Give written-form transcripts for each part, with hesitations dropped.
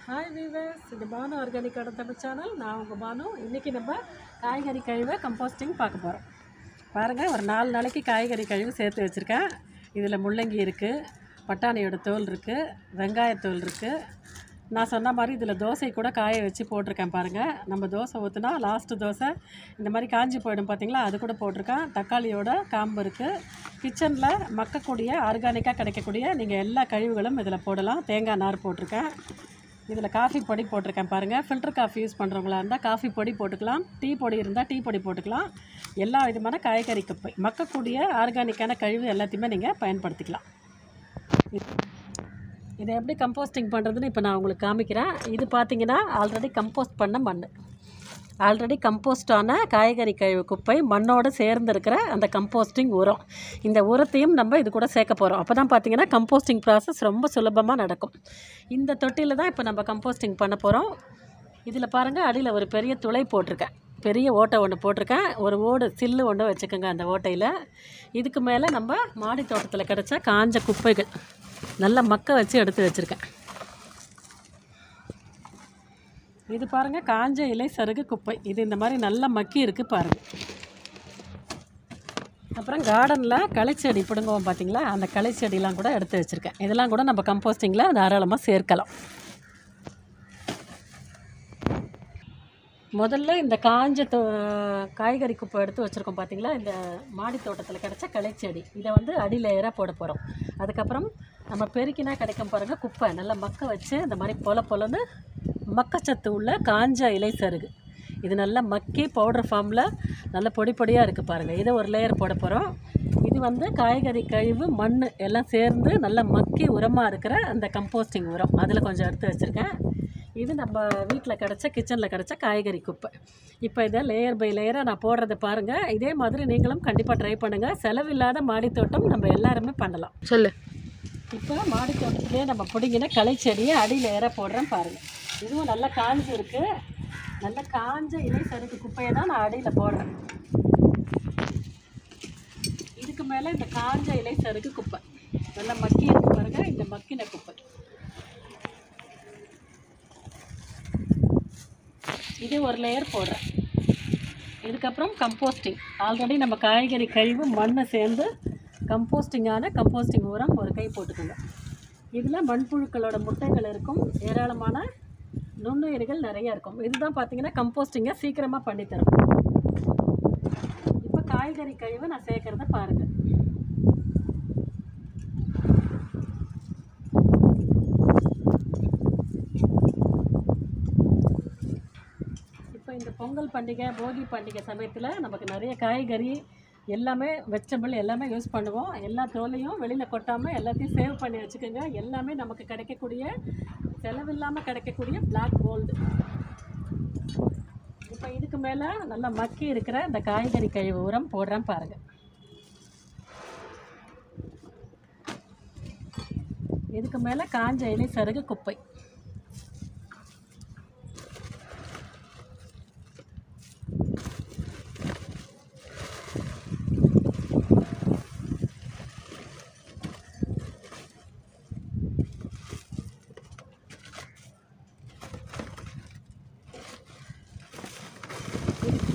Hi viewers, இது Banu organic Tamil channel. நான் உங்கள் பானு. இன்றைக்கி நம்ம காய்கறி கழிவை கம்போஸ்டிங் பார்க்க போகிறோம். பாருங்கள், ஒரு 4 நாளைக்கு காய்கறி கழிவு சேர்த்து வச்சுருக்கேன். இதில் முள்ளங்கி இருக்குது, பட்டாணியோட தோல் இருக்குது, வெங்காயத்தோல் இருக்குது. நான் சொன்ன மாதிரி இதில் தோசை கூட காய வச்சு போட்டிருக்கேன். பாருங்கள், நம்ம தோசை ஊற்றுனா லாஸ்ட்டு தோசை இந்த மாதிரி காஞ்சி போயிடும் பார்த்திங்களா, அது கூட போட்டிருக்கேன். தக்காளியோட காம்பு இருக்குது. கிச்சனில் மக்கக்கூடிய ஆர்கானிக்காக கிடைக்கக்கூடிய நீங்கள் எல்லா கழிவுகளும் இதில் போடலாம். தேங்காய் நார் போட்டிருக்கேன். இதில் காஃபி பொடி போட்டிருக்கேன். பாருங்கள், ஃபில்டர் காஃபி யூஸ் பண்ணுறவங்களா இருந்தால் காஃபி பொடி போட்டுக்கலாம். டீ பொடி இருந்தால் டீ பொடி போட்டுக்கலாம். எல்லா விதமான காய்கறி குப்பை, மக்கக்கூடிய ஆர்கானிக்கான கழிவு எல்லாத்தையுமே நீங்கள் பயன்படுத்திக்கலாம். இதை எப்படி கம்போஸ்டிங் பண்ணுறதுன்னு இப்போ நான் உங்களுக்கு காமிக்கிறேன். இது பார்த்திங்கன்னா ஆல்ரெடி கம்போஸ்ட் பண்ண மண், ஆல்ரெடி கம்போஸ்டான காய்கறி கழிவு குப்பை மண்ணோடு சேர்ந்துருக்கிற அந்த கம்போஸ்டிங் உரம். இந்த உரத்தையும் நம்ம இது கூட சேர்க்க போகிறோம். அப்போ தான் பார்த்திங்கன்னா கம்போஸ்டிங் ப்ராசஸ் ரொம்ப சுலபமாக நடக்கும். இந்த தொட்டியில் தான் இப்போ நம்ம கம்போஸ்டிங் பண்ண போகிறோம். இதில் பாருங்கள், அடியில் ஒரு பெரிய துளை போட்டிருக்கேன், பெரிய ஓட்டை ஒன்று போட்டிருக்கேன். ஒரு ஓடு சில்லு ஒன்று வச்சுக்கோங்க அந்த ஓட்டையில். இதுக்கு மேலே நம்ம மாடி தோட்டத்தில் கிடச்ச காஞ்ச குப்பைகள் நல்லா மக்க வச்சு எடுத்து வச்சுருக்கேன். இது பாருங்கள், காஞ்ச இலை சருகு குப்பை. இது இந்த மாதிரி நல்லா மக்கி இருக்குது பாருங்கள். அப்புறம் கார்டனில் களைச்செடி பிடுங்குவோம் பார்த்திங்களா, அந்த களைச்செடிலாம் கூட எடுத்து வச்சுருக்கேன். இதெல்லாம் கூட நம்ம கம்போஸ்டிங்கில் தாராளமாக சேர்க்கலாம். முதல்ல இந்த காஞ்ச காய்கறி குப்பை எடுத்து வச்சுருக்கோம் பார்த்திங்களா, இந்த மாடி தோட்டத்தில் கிடச்ச களைச்செடி, இதை வந்து அடி லேயராக போட போகிறோம். அதுக்கப்புறம் நம்ம பெருக்கினா கிடைக்கும் பாருங்கள் குப்பை, நல்லா மக்க வச்சு இந்த மாதிரி பொலன்னு மக்கச்சத்து உள்ள காஞ்ச இலை சருகு. இது நல்லா மக்கி பவுடர் ஃபார்மில் நல்ல பொடி பொடியாக இருக்குது பாருங்கள். இதை ஒரு லேயர் போட போகிறோம். இது வந்து காய்கறி கழிவு மண் எல்லாம் சேர்ந்து நல்லா மக்கி உரமாக இருக்கிற அந்த கம்போஸ்டிங் உரம், அதில் கொஞ்சம் எடுத்து வச்சுருக்கேன். இது நம்ம வீட்டில் கிடச்ச கிச்சனில் கிடச்ச காய்கறி குப்பை. இப்போ இதை லேயர் பை லேயராக நான் போடுறதை பாருங்கள். இதே மாதிரி நீங்களும் கண்டிப்பாக ட்ரை பண்ணுங்கள். செலவில்லாத மாடித்தோட்டம் நம்ம எல்லாருமே பண்ணலாம். சொல்லு. இப்போ மாடித்தோட்டத்துலேயே நம்ம பிடிங்கின களை செடியை அடி லேயராக போடுறேன் பாருங்கள். இதுவும் நல்லா காஞ்சு இருக்குது. நல்லா காஞ்ச இலை சறுக்கு குப்பையை தான் நான் அடியில் போடுறேன். இதுக்கு மேலே இந்த காஞ்ச இலை சறுக்கு குப்பை நல்லா மக்கி இருக்கு பாருங்கள், இந்த மக்கின குப்பை. இது ஒரு லேயர் போடுறேன். இதுக்கப்புறம் கம்போஸ்டிங், ஆல்ரெடி நம்ம காய்கறி கழிவு மண்ணை சேர்ந்து கம்போஸ்டிங் உரம் ஒரு கை போட்டுக்கோங்க. இதில் மண்புழுக்களோட முட்டைகள் இருக்கும், ஏராளமான நுண்ணுயிர்கள் நிறைய இருக்கும். இதுதான் பார்த்திங்கன்னா கம்போஸ்டிங்கை சீக்கிரமாக பண்ணித்தரும். இப்போ காய்கறி கழிவை நான் சேர்க்குறத பாருங்கள். இந்த பொங்கல் பண்டிகை, போகி பண்டிகை சமயத்தில் நமக்கு நிறைய காய்கறி எல்லாமே வெஜிடபிள் எல்லாமே யூஸ் பண்ணுவோம். எல்லா தோலையும் வெளியில் கொட்டாமல் எல்லாத்தையும் சேவ் பண்ணி வச்சுக்கோங்க. எல்லாமே நமக்கு கிடைக்கக்கூடிய, செலவில்லாமல் கிடைக்கக்கூடிய பிளாக் கோல்டு. இப்போ இதுக்கு மேலே நல்லா மக்கி இருக்கிற இந்த காய்கறி கழிவு உரம் போடுறேன் பாருங்கள். இதுக்கு மேலே காஞ்ச இலை சருகு குப்பை.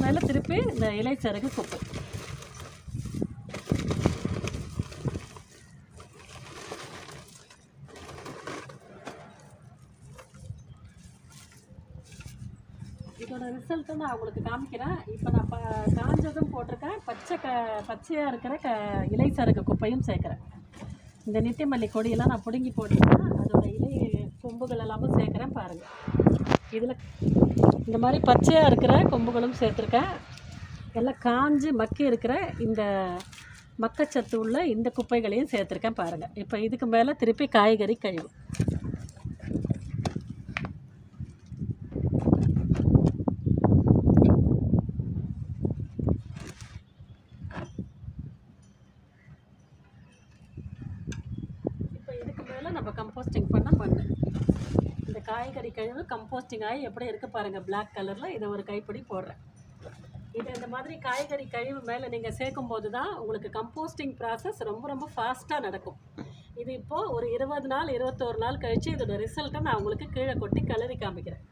மேலே திருப்பி இந்த இலை சருகு குப்பை. இதோட ரிசல்ட்டை நான் உங்களுக்கு காமிக்கிறேன். இப்போ நான் காஞ்சதும் போட்டிருக்கேன், பச்சையாக இருக்கிற இலை சருகு குப்பையும் சேர்க்குறேன். இந்த நித்தியமல்லி கொடியெல்லாம் நான் பிடுங்கி போட்டிருக்கேன், அதோட இலை கொம்புகள் எல்லாமும் சேர்க்குறேன் பாருங்கள். இதில் இந்த மாதிரி பச்சையாக இருக்கிற கொம்புகளும் சேர்த்துருக்கேன். எல்லாம் காஞ்சு மக்கி இருக்கிற இந்த மக்கச்சத்து உள்ள இந்த குப்பைகளையும் சேர்த்துருக்கேன் பாருங்கள். இப்போ இதுக்கு மேலே திருப்பி காய்கறி கழிவு. இப்போ இதுக்கு மேலே நம்ம கம்போஸ்டிங் பண்ண மண், இந்த காய்கறி கழிவு கம்போஸ்டிங் ஆகி எப்படி இருக்குது பாருங்கள், பிளாக் கலரில். இதை ஒரு கைப்பிடி போடுறேன். இது இந்த மாதிரி காய்கறி கழிவு மேலே நீங்கள் சேர்க்கும் போது தான் உங்களுக்கு கம்போஸ்டிங் ப்ராசஸ் ரொம்ப ரொம்ப ஃபாஸ்ட்டாக நடக்கும். இது இப்போது ஒரு 20 நாள் 21 நாள் கழித்து இதோட ரிசல்ட்டை நான் உங்களுக்கு கீழே கொட்டி கலரி காமிக்கிறேன்.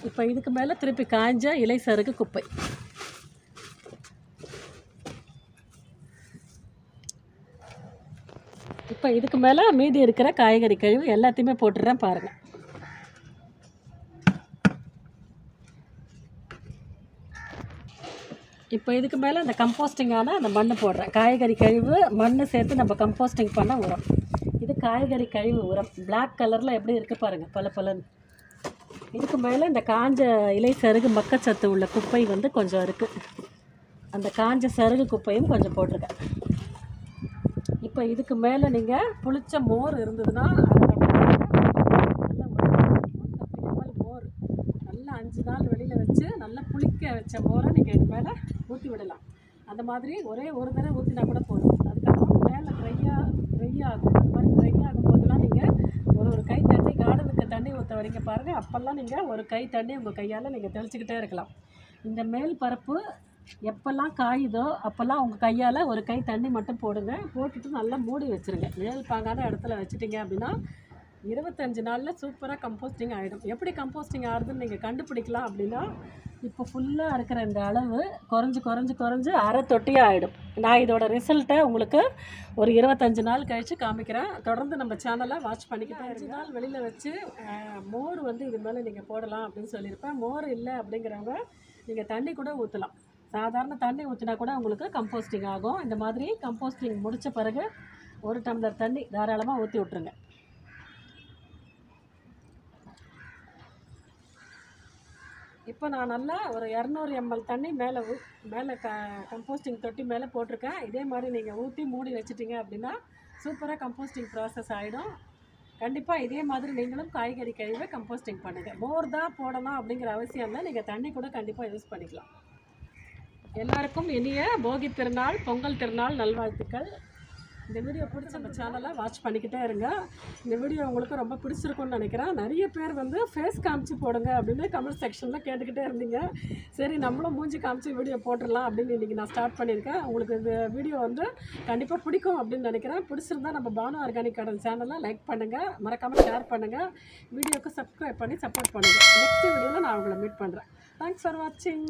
இப்போ இதுக்கு மேலே திருப்பி காய்ஞ்ச இலை சருகு குப்பை. இப்போ இதுக்கு மேலே மீதி இருக்கிற காய்கறி கழிவு எல்லாத்தையுமே போட்டுடுறேன் பாருங்கள். இப்போ இதுக்கு மேலே அந்த கம்போஸ்டிங்கான அந்த மண் போடுறேன். காய்கறி கழிவு மண் சேர்த்து நம்ம கம்போஸ்டிங் பண்ண உரம். இது காய்கறி கழிவு உரம். பிளாக் கலரில் எப்படி இருக்குது பாருங்கள், பல பலன்னு. இதுக்கு மேலே இந்த காஞ்ச இலை சருகு மக்கச்சத்து உள்ள குப்பை வந்து கொஞ்சம் இருக்குது. அந்த காஞ்ச சருகு குப்பையும் கொஞ்சம் போட்டிருக்கேன். இப்போ இதுக்கு மேலே நீங்கள் புளிச்ச மோர் இருந்ததுன்னா மோர் நல்லா 5 நாள் வெளியில் வச்சு நல்லா புளிக்க வச்ச மோரை நீங்கள் இது மேலே ஊற்றி விடலாம். அந்த மாதிரி ஒரே ஒரு தடவை ஊற்றினா கூட போதும். அதுக்கப்புறம் மேலே ட்ரை ஆகும். அந்த மாதிரி ட்ரை ஆகும்போதெல்லாம் நீங்கள் ஒரு கை தண்ணி கார்டனுக்கு தண்ணி ஊற்ற வரைக்கும் பாருங்கள். அப்போல்லாம் நீங்கள் ஒரு கை தண்ணி உங்கள் கையால் நீங்கள் தெளிச்சிக்கிட்டே இருக்கலாம். இந்த மேல் பரப்பு எப்போல்லாம் காயுதோ அப்போல்லாம் உங்கள் கையால் ஒரு கை தண்ணி மட்டும் போடுங்க. போட்டுட்டு நல்லா மூடி வச்சுருங்க. நிழல் பாங்கான இடத்துல வச்சுட்டிங்க அப்படின்னா 25 நாளில் சூப்பராக கம்போஸ்டிங் ஆகிடும். எப்படி கம்போஸ்டிங் ஆகுதுன்னு நீங்கள் கண்டுபிடிக்கலாம் அப்படின்னா, இப்போ ஃபுல்லாக இருக்கிற இந்த அளவு குறைஞ்சி அரை தொட்டியாக ஆகிடும். நான் இதோட ரிசல்ட்டை உங்களுக்கு ஒரு 25 நாள் கழித்து காமிக்கிறேன். தொடர்ந்து நம்ம சேனலை வாட்ச் பண்ணிக்கிட்டே 5 நாள் வெளியில் வச்சு மோர் வந்து இது மேலே நீங்கள் போடலாம் அப்படின்னு சொல்லியிருப்பேன். மோர் இல்லை அப்படிங்கிறவங்க நீங்கள் தண்ணி கூட ஊற்றலாம். சாதாரண தண்ணி ஊற்றினா கூட உங்களுக்கு கம்போஸ்டிங் ஆகும். இந்த மாதிரி கம்போஸ்டிங் முடித்த பிறகு 1 டம்ளர் தண்ணி தாராளமாக ஊற்றி விட்ருங்க. இப்போ நான் நல்லா ஒரு 200 ml தண்ணி மேலே கம்போஸ்டிங் தொட்டி மேலே போட்டிருக்கேன். இதே மாதிரி நீங்கள் ஊற்றி மூடி வச்சிட்டிங்க அப்படின்னா சூப்பராக கம்போஸ்டிங் ப்ராசஸ் ஆகிடும். கண்டிப்பாக இதே மாதிரி நீங்களும் காய்கறி கழிவை கம்போஸ்டிங் பண்ணுங்கள். மோர் தான் போடணும் அப்படிங்கிற அவசியம் இல்லை. நீங்கள் தண்ணி கூட கண்டிப்பாக யூஸ் பண்ணிக்கலாம். எல்லாருக்கும் இனிய போகி திருநாள், பொங்கல் திருநாள் நல்வாழ்த்துக்கள். இந்த வீடியோ பிடிச்ச நம்ம சேனலை வாட்ச் பண்ணிக்கிட்டே இருங்க. இந்த வீடியோ உங்களுக்கு ரொம்ப பிடிச்சிருக்குன்னு நினைக்கிறேன். நிறைய பேர் வந்து ஃபேஸ் காமிச்சு போடுங்க அப்படின்னு கமெண்ட் செக்ஷனில் கேட்டுக்கிட்டே இருந்தீங்க. சரி, நம்மளும் மூஞ்சி காமிச்சு வீடியோ போட்டுடலாம் அப்படின்னு இன்றைக்கி நான் ஸ்டார்ட் பண்ணியிருக்கேன். உங்களுக்கு இந்த வீடியோ வந்து கண்டிப்பாக பிடிக்கும் அப்படின்னு நினைக்கிறேன். பிடிச்சிருந்தா நம்ம பானு ஆர்கானிக் கார்டன் சேனலை லைக் பண்ணுங்கள், மறக்காமல் ஷேர் பண்ணுங்கள், வீடியோவுக்கு சப்ஸ்கிரைப் பண்ணி சப்போர்ட் பண்ணுங்கள். நெக்ஸ்ட் வீடியோவில் நான் உங்களை மீட் பண்ணுறேன். தேங்க்ஸ் ஃபார் வாட்சிங்.